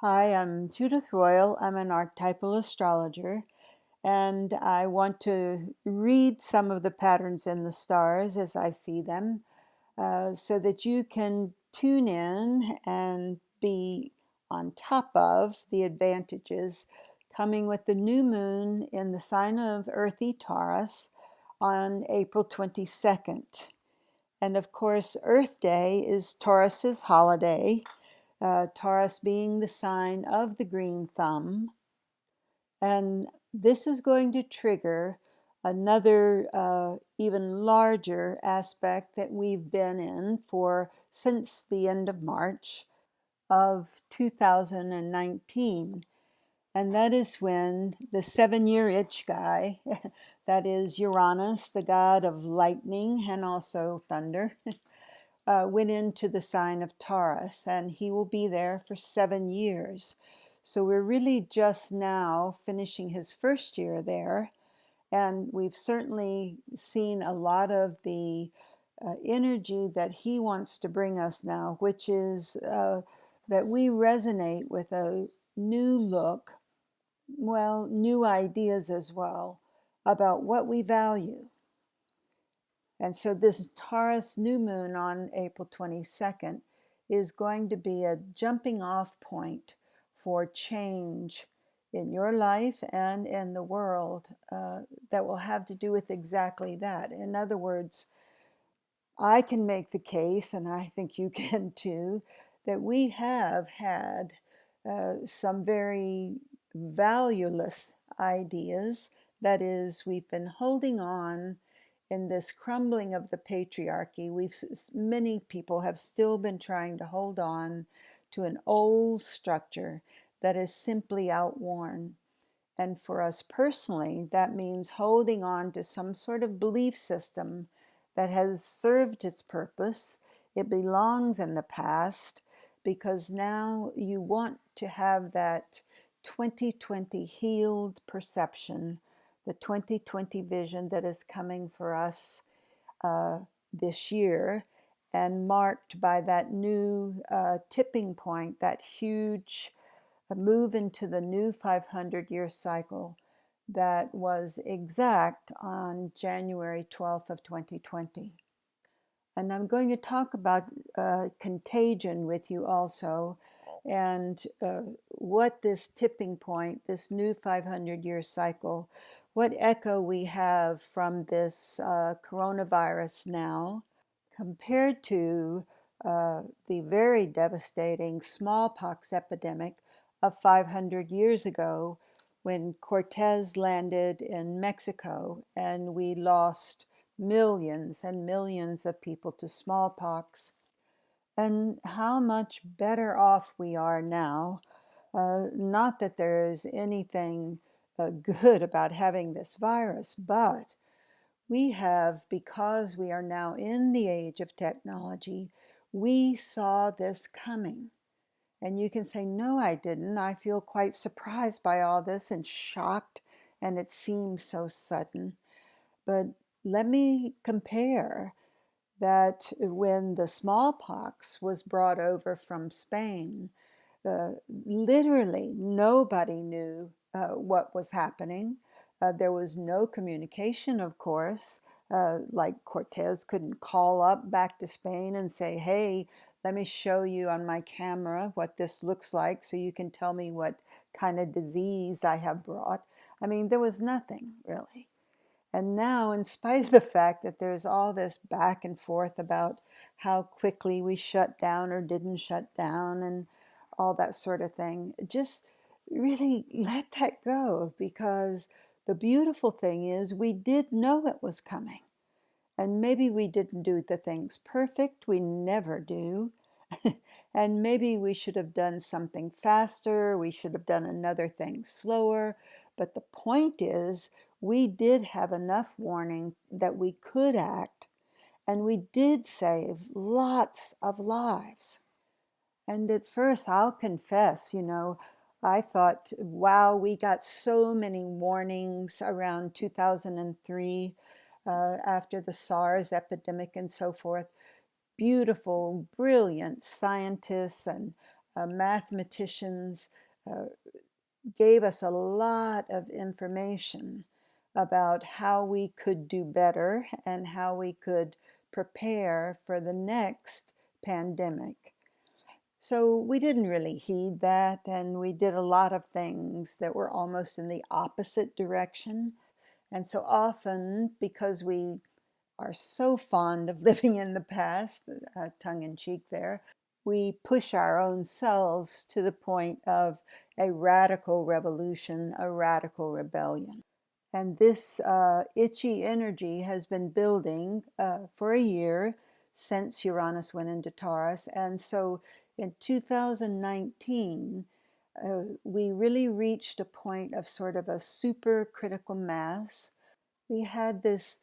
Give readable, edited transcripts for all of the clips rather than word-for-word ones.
Hi, I'm Judith Royal. I'm an archetypal astrologer, and I want to read some of the patterns in the stars as I see them so that you can tune in and be on top of the advantages coming with the new moon in the sign of earthy Taurus on April 22nd. And of course, Earth Day is Taurus's holiday, Taurus being the sign of the green thumb. And this is going to trigger another even larger aspect that we've been in for since the end of March of 2019. And that is when the 7-year itch guy, that is Uranus, the god of lightning and also thunder, went into the sign of Taurus, and he will be there for 7 years. So we're really just now finishing his first year there, and we've certainly seen a lot of the energy that he wants to bring us now, which is that we resonate with a new look, well, new ideas as well, about what we value. And so this Taurus new moon on April 22nd is going to be a jumping off point for change in your life and in the world that will have to do with exactly that. In other words, I can make the case, and I think you can too, that we have had some very valueless ideas. That is, we've been holding on in this crumbling of the patriarchy. Many people have still been trying to hold on to an old structure that is simply outworn. And for us personally, that means holding on to some sort of belief system that has served its purpose. It belongs in the past because now you want to have that 2020 healed perception, the 2020 vision that is coming for us this year, and marked by that new tipping point, that huge move into the new 500-year cycle that was exact on January 12th of 2020. And I'm going to talk about contagion with you also, and what this tipping point, this new 500-year cycle, what echo we have from this coronavirus now compared to the very devastating smallpox epidemic of 500 years ago when Cortez landed in Mexico and we lost millions and millions of people to smallpox, and how much better off we are now. Not that there's anything good about having this virus, but we have, because we are now in the age of technology, we saw this coming. And you can say, no, I didn't. I feel quite surprised by all this and shocked, and it seems so sudden. But let me compare that when the smallpox was brought over from Spain, literally nobody knew what was happening. There was no communication, of course. Like Cortez couldn't call up back to Spain and say, hey, let me show you on my camera what this looks like so you can tell me what kind of disease I have brought. I mean, there was nothing really. And now, in spite of the fact that there's all this back and forth about how quickly we shut down or didn't shut down and all that sort of thing, just really let that go, because the beautiful thing is we did know it was coming. And maybe we didn't do the things perfect, we never do. And maybe we should have done something faster, we should have done another thing slower. But the point is, we did have enough warning that we could act, and we did save lots of lives. And at first, I'll confess, I thought, wow, we got so many warnings around 2003 after the SARS epidemic and so forth. Beautiful, brilliant scientists and mathematicians gave us a lot of information about how we could do better and how we could prepare for the next pandemic. So we didn't really heed that, and we did a lot of things that were almost in the opposite direction. And so often, because we are so fond of living in the past, tongue in cheek there, we push our own selves to the point of a radical revolution, a radical rebellion. And this itchy energy has been building for a year since Uranus went into Taurus. And so in 2019, we really reached a point of sort of a super critical mass. We had this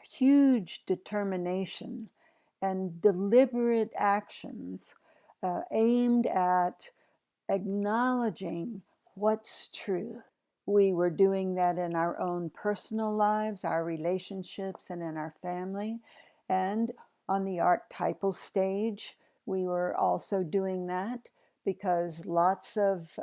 huge determination and deliberate actions aimed at acknowledging what's true. We were doing that in our own personal lives, our relationships, and in our family. And on the archetypal stage, we were also doing that because lots of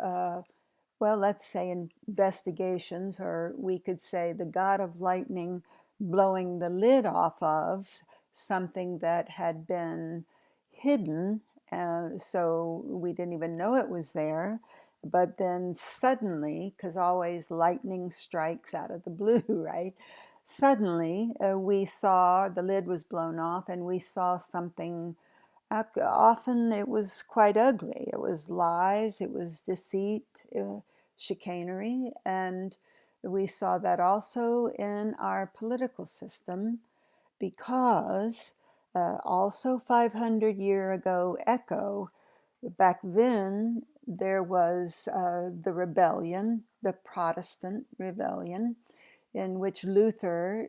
well, let's say investigations, or we could say the god of lightning blowing the lid off of something that had been hidden, so we didn't even know it was there. But then suddenly, because always lightning strikes out of the blue, right? Suddenly, we saw the lid was blown off and we saw something. Often it was quite ugly. It was lies, it was deceit, chicanery, and we saw that also in our political system because also 500 year ago echo, back then there was the rebellion, the Protestant rebellion, in which Luther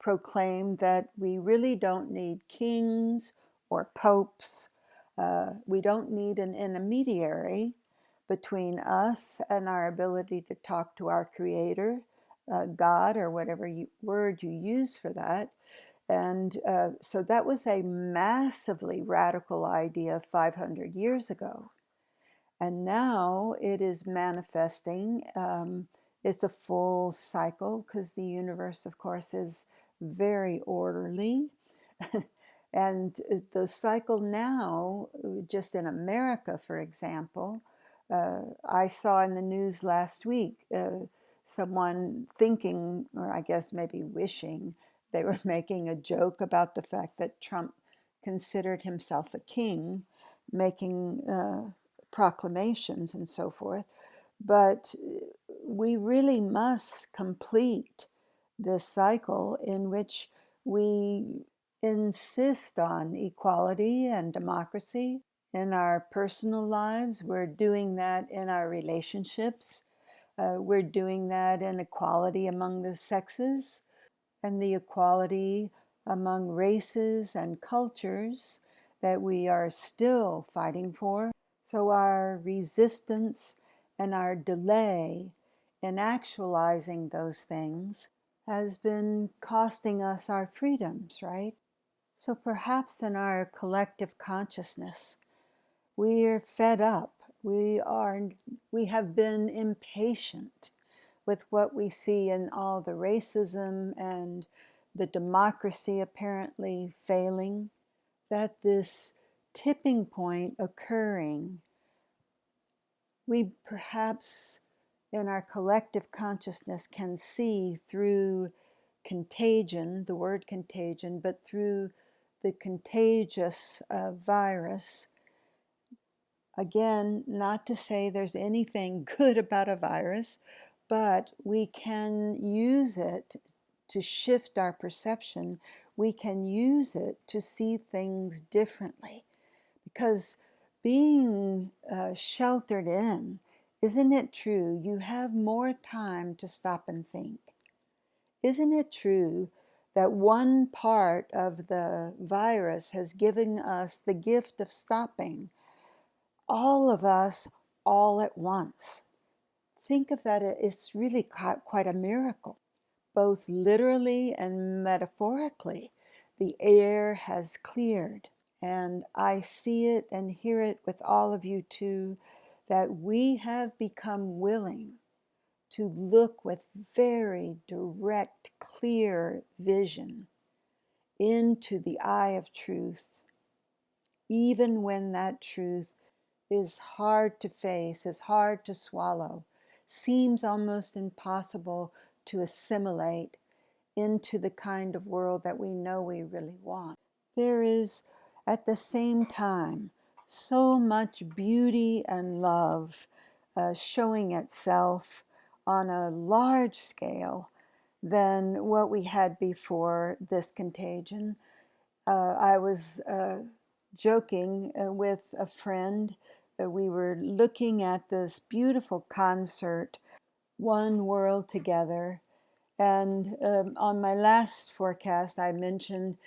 proclaimed that we really don't need kings or popes. We don't need an intermediary between us and our ability to talk to our Creator, God, or whatever word you use for that. And so that was a massively radical idea 500 years ago. And now it is manifesting. It's a full cycle because the universe, of course, is very orderly. And the cycle now, just in America, for example, I saw in the news last week someone thinking, or I guess maybe wishing, they were making a joke about the fact that Trump considered himself a king, making proclamations and so forth. But we really must complete this cycle in which we insist on equality and democracy in our personal lives. We're doing that in our relationships. We're doing that in equality among the sexes and the equality among races and cultures that we are still fighting for. So our resistance and our delay in actualizing those things has been costing us our freedoms, right? So perhaps in our collective consciousness, we're fed up. We have been impatient with what we see in all the racism and the democracy apparently failing, that this tipping point occurring, we perhaps in our collective consciousness can see through contagion, the word contagion, but through the contagious virus. Again, not to say there's anything good about a virus, but we can use it to shift our perception. We can use it to see things differently. Because being sheltered in, isn't it true, you have more time to stop and think? Isn't it true that one part of the virus has given us the gift of stopping? All of us, all at once. Think of that, it's really quite a miracle. Both literally and metaphorically, the air has cleared. And I see it and hear it with all of you too, that we have become willing to look with very direct, clear vision into the eye of truth, even when that truth is hard to face, is hard to swallow, seems almost impossible to assimilate into the kind of world that we know we really want. There is, at the same time, so much beauty and love showing itself on a large scale than what we had before this contagion. I was joking with a friend. We were looking at this beautiful concert, One World Together. And on my last forecast, I mentioned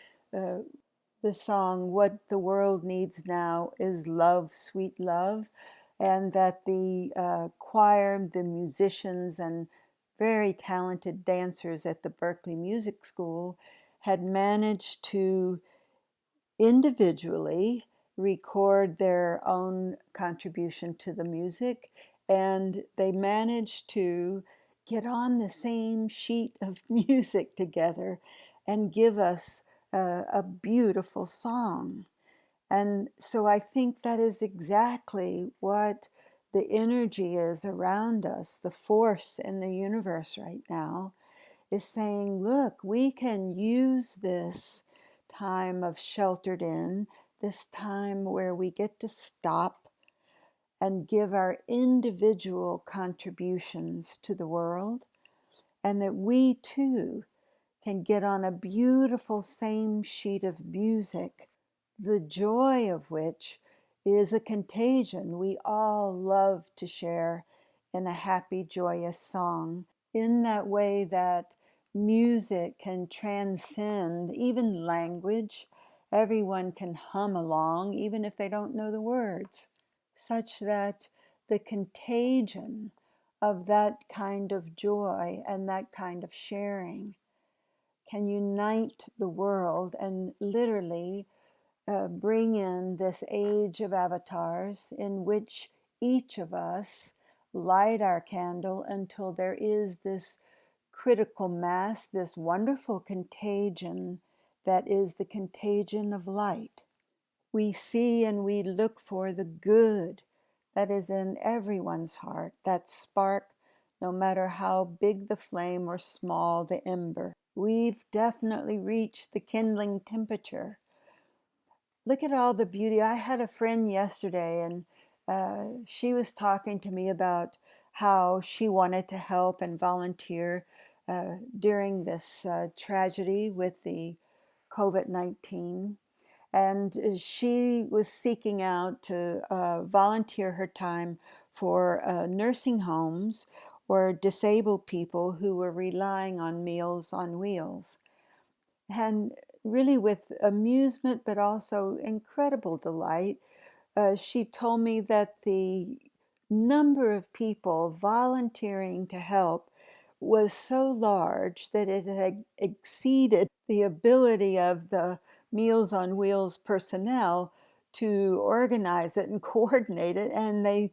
the song, What the World Needs Now is Love, Sweet Love, and that the choir, the musicians, and very talented dancers at the Berkeley Music School had managed to individually record their own contribution to the music, and they managed to get on the same sheet of music together and give us a beautiful song. And so I think that is exactly what the energy is around us, the force in the universe right now is saying, look, we can use this time of sheltered in, this time where we get to stop and give our individual contributions to the world, and that we too can get on a beautiful same sheet of music, the joy of which is a contagion we all love to share in a happy, joyous song, in that way that music can transcend even language. Everyone can hum along, even if they don't know the words, such that the contagion of that kind of joy and that kind of sharing can unite the world and literally bring in this age of avatars in which each of us light our candle until there is this critical mass, this wonderful contagion that is the contagion of light. We see and we look for the good that is in everyone's heart, that spark, no matter how big the flame or small the ember. We've definitely reached the kindling temperature. Look at all the beauty. I had a friend yesterday, and she was talking to me about how she wanted to help and volunteer during this tragedy with the COVID-19. And she was seeking out to volunteer her time for nursing homes or disabled people who were relying on Meals on Wheels. And really with amusement, but also incredible delight, she told me that the number of people volunteering to help was so large that it had exceeded the ability of the Meals on Wheels personnel to organize it and coordinate it. And they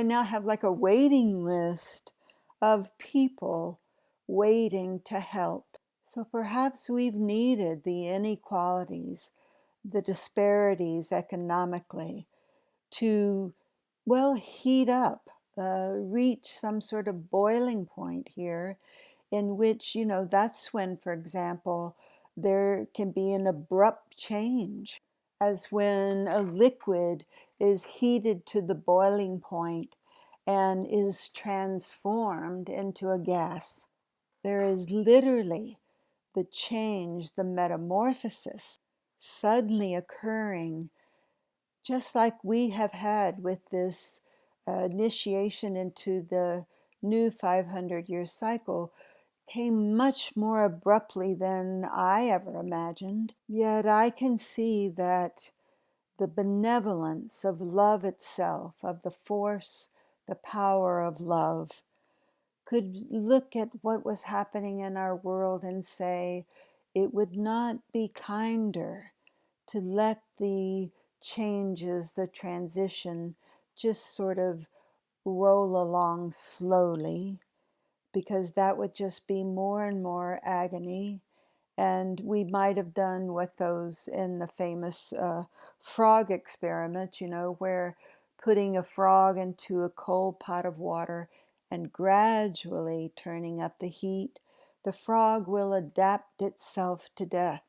now have like a waiting list of people waiting to help. So perhaps we've needed the inequalities, the disparities economically to, well, heat up, reach some sort of boiling point here in which, that's when, for example, there can be an abrupt change, as when a liquid is heated to the boiling point and is transformed into a gas. There is literally the change, the metamorphosis suddenly occurring, just like we have had with this initiation into the new 500-year cycle, came much more abruptly than I ever imagined. Yet I can see that the benevolence of love itself, of the force, the power of love, could look at what was happening in our world and say, it would not be kinder to let the changes, the transition, just sort of roll along slowly, because that would just be more and more agony. And we might have done what those in the famous frog experiment, where putting a frog into a cold pot of water and gradually turning up the heat, the frog will adapt itself to death.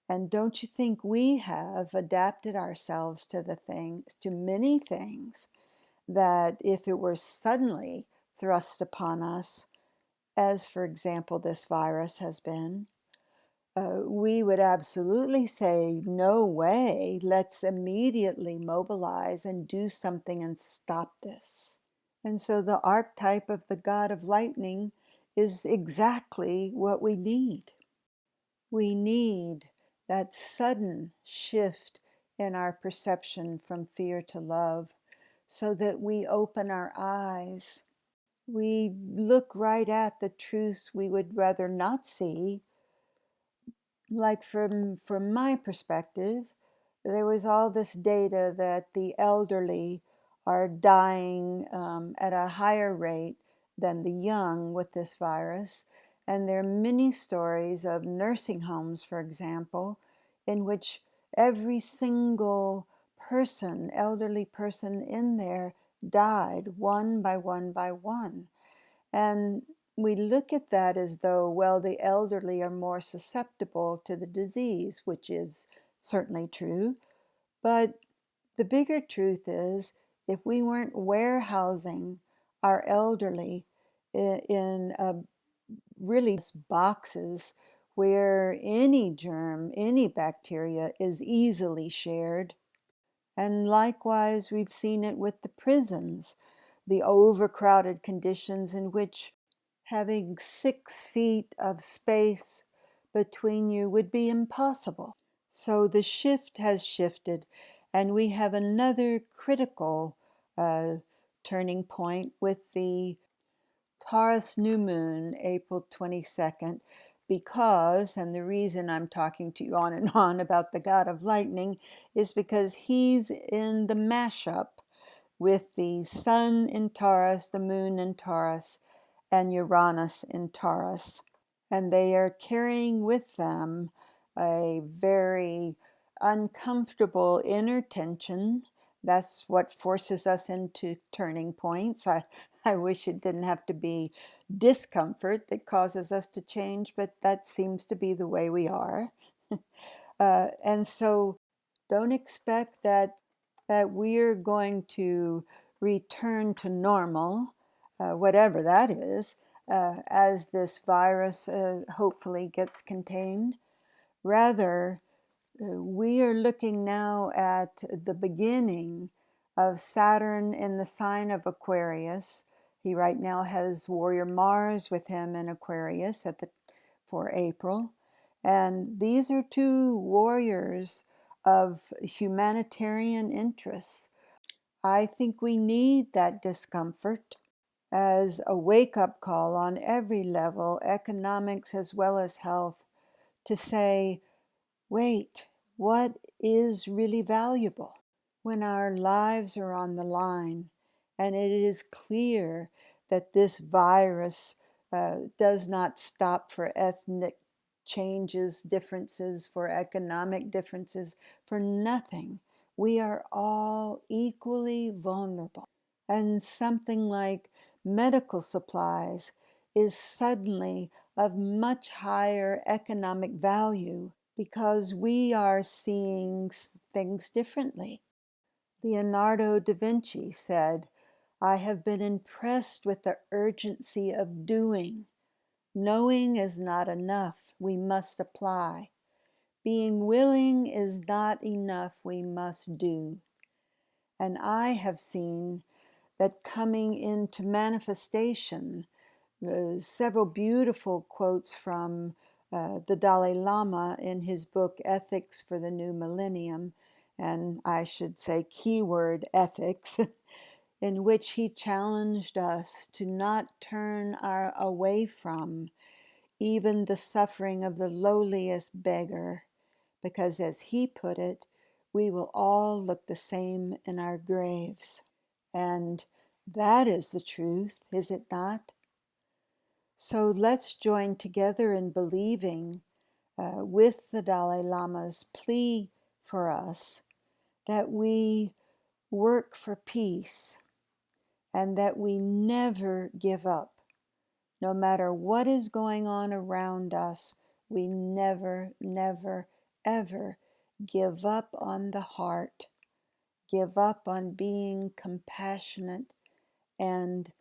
And don't you think we have adapted ourselves to many things, that if it were suddenly thrust upon us, as for example this virus has been, we would absolutely say, no way, let's immediately mobilize and do something and stop this. And so the archetype of the god of lightning is exactly what we need. We need that sudden shift in our perception from fear to love, so that we open our eyes. We look right at the truths we would rather not see. Like from my perspective, there was all this data that the elderly are dying at a higher rate than the young with this virus. And there are many stories of nursing homes, for example, in which every single person, elderly person in there, died one by one by one. And we look at that as though, well, the elderly are more susceptible to the disease, which is certainly true. But the bigger truth is, if we weren't warehousing our elderly in really boxes where any germ, any bacteria is easily shared. And likewise, we've seen it with the prisons, the overcrowded conditions in which having 6 feet of space between you would be impossible. So the shift has shifted, and we have another critical turning point with the Taurus new moon, April 22nd, because, and the reason I'm talking to you on and on about the god of lightning is because he's in the mashup with the sun in Taurus, the moon in Taurus, and Uranus in Taurus. And they are carrying with them a very uncomfortable inner tension. That's what forces us into turning points. I wish it didn't have to be discomfort that causes us to change, but that seems to be the way we are. And so don't expect that we're going to return to normal, whatever that is, as this virus hopefully gets contained. Rather, we are looking now at the beginning of Saturn in the sign of Aquarius. He right now has warrior Mars with him in Aquarius for April. And these are two warriors of humanitarian interests. I think we need that discomfort as a wake-up call on every level, economics as well as health, to say, wait, what is really valuable? When our lives are on the line, and it is clear that this virus does not stop for ethnic changes, differences, for economic differences, for nothing. We are all equally vulnerable. And something like medical supplies is suddenly of much higher economic value because we are seeing things differently. Leonardo da Vinci said, "I have been impressed with the urgency of doing. Knowing is not enough, we must apply. Being willing is not enough, we must do." And I have seen that coming into manifestation, several beautiful quotes from the Dalai Lama in his book Ethics for the New Millennium, and I should say keyword ethics, in which he challenged us to not turn away from even the suffering of the lowliest beggar, because as he put it, we will all look the same in our graves. And that is the truth, is it not? So let's join together in believing with the Dalai Lama's plea for us that we work for peace and that we never give up. No matter what is going on around us, we never, never, ever give up on the heart, give up on being compassionate and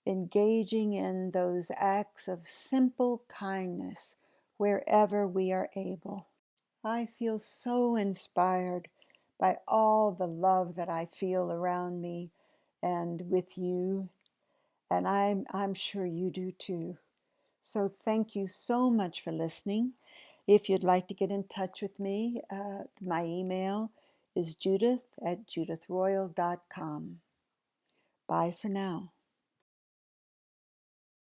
engaging in those acts of simple kindness wherever we are able. I feel so inspired by all the love that I feel around me and with you, and I'm sure you do too. So thank you so much for listening. If you'd like to get in touch with me, my email is judith@judithroyal.com. Bye for now.